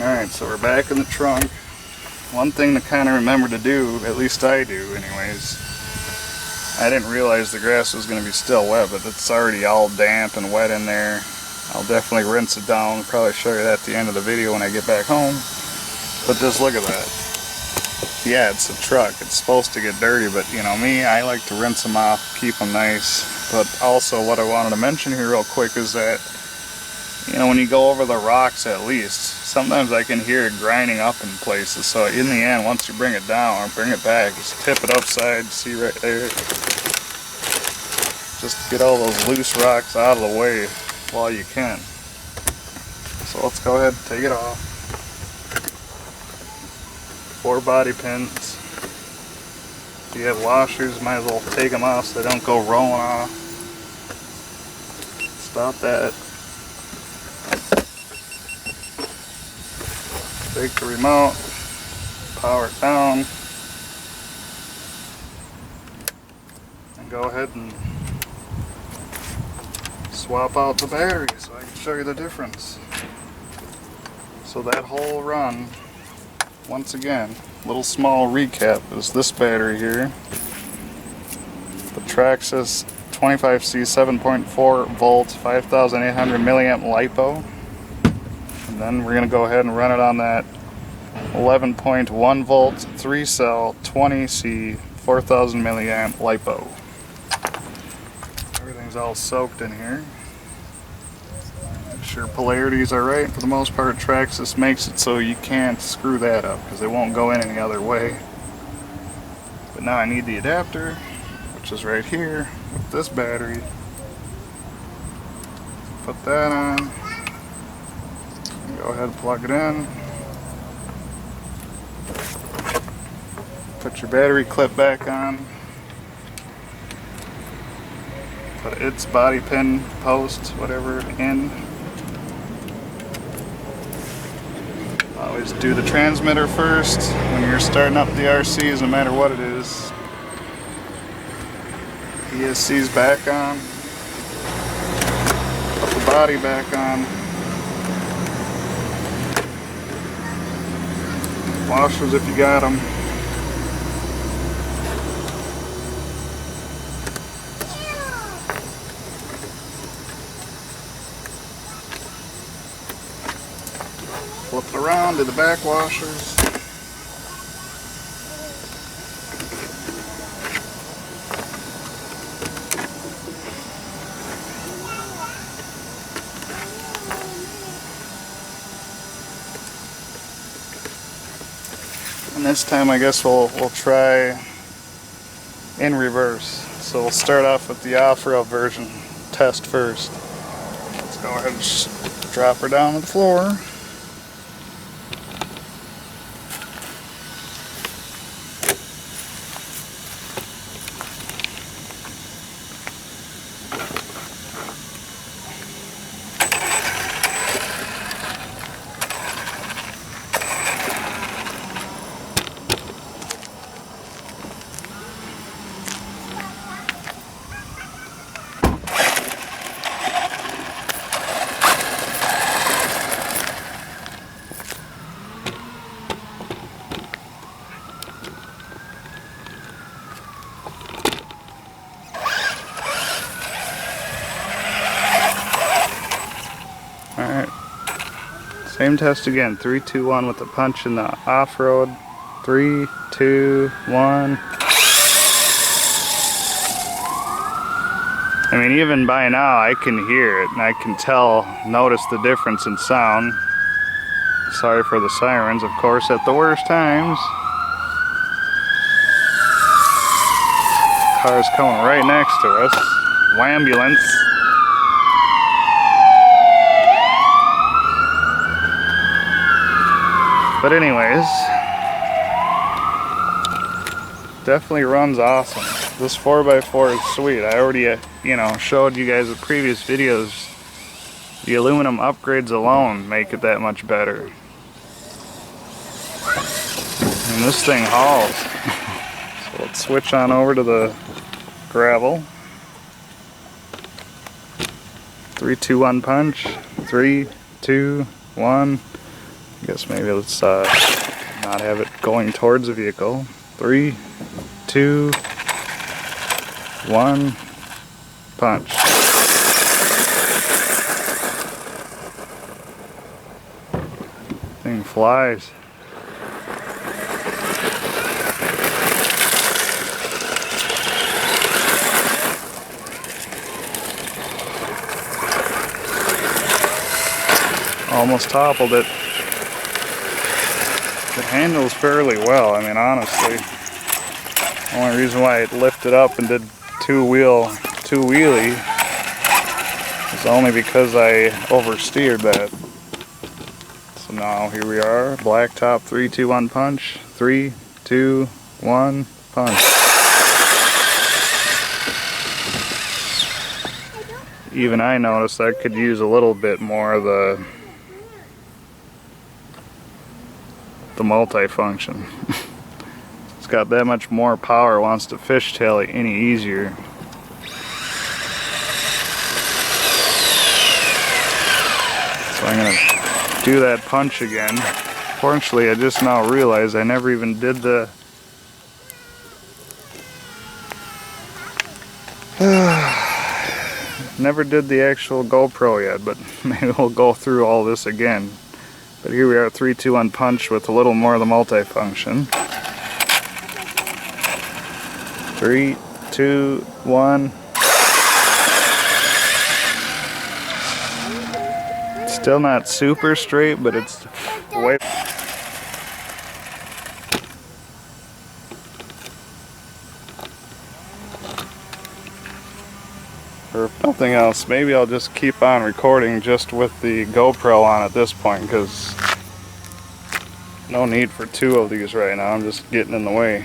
Alright, so we're back in the trunk. One thing to kind of remember to do, at least I do anyways, I didn't realize the grass was going to be still wet, but it's already all damp and wet in there. I'll definitely rinse it down, probably show you that at the end of the video when I get back home. But just look at that. Yeah, it's a truck, it's supposed to get dirty, but you know me, I like to rinse them off, keep them nice. But also what I wanted to mention here real quick is that, you know, when you go over the rocks at least, sometimes I can hear it grinding up in places. So in the end, once you bring it down or bring it back, just tip it upside, see right there. Just get all those loose rocks out of the way while you can. So let's go ahead and take it off. 4 body pins. If you have washers, might as well take them off so they don't go rolling off. Stop that. Take the remote, power it down, and go ahead and swap out the battery so I can show you the difference. So that whole run, once again, little small recap, is this battery here. The Traxxas 25C 7.4 volt 5800 milliamp LiPo. And then we're going to go ahead and run it on that 11.1 volt 3 cell 20C 4000 milliamp LiPo. Everything's all soaked in here. Make sure polarities are right. For the most part, Traxxas makes it so you can't screw that up because it won't go in any other way. But now I need the adapter, which is right here with this battery. Put that on. Go ahead and plug it in. Put your battery clip back on. Put its body pin, post, whatever, in. Always do the transmitter first when you're starting up the RCs, no matter what it is. ESC's back on. Put the body back on. Washers if you got them. Flip it around to the back washers. And this time I guess we'll try in reverse. So we'll start off with the off-road version test first. Let's go ahead and just drop her down to the floor. Alright, same test again. 3, 2, 1 with the punch in the off-road. 3, 2, 1. I mean, even by now I can hear it and I can notice the difference in sound. Sorry for the sirens, of course, at the worst times. Car's coming right next to us. Wambulance. But anyways, definitely runs awesome. This 4x4 is sweet. I already, showed you guys in previous videos. The aluminum upgrades alone make it that much better. And this thing hauls. So let's switch on over to the gravel. 3, 2, 1 punch. 3, 2, 1. I guess maybe let's not have it going towards the vehicle. 3, 2, 1, punch. Thing flies. Almost toppled it. It handles fairly well, I mean, honestly. The only reason why it lifted up and did two wheelie is only because I oversteered that. So now here we are, blacktop 3, 2, 1 punch. 3, 2, 1 punch. Even I noticed I could use a little bit more of the multi-function. It's got that much more power, wants to fishtail it any easier. So I'm gonna do that punch again. Fortunately, I just now realized I never even did the never did the actual GoPro yet, but maybe we'll go through all this again. But here we are, 3, 2, 1 punch with a little more of the multi-function. 3, 2, 1. Still not super straight, but it's way. Or if nothing else, maybe I'll just keep on recording just with the GoPro on at this point, because no need for two of these right now. I'm just getting in the way.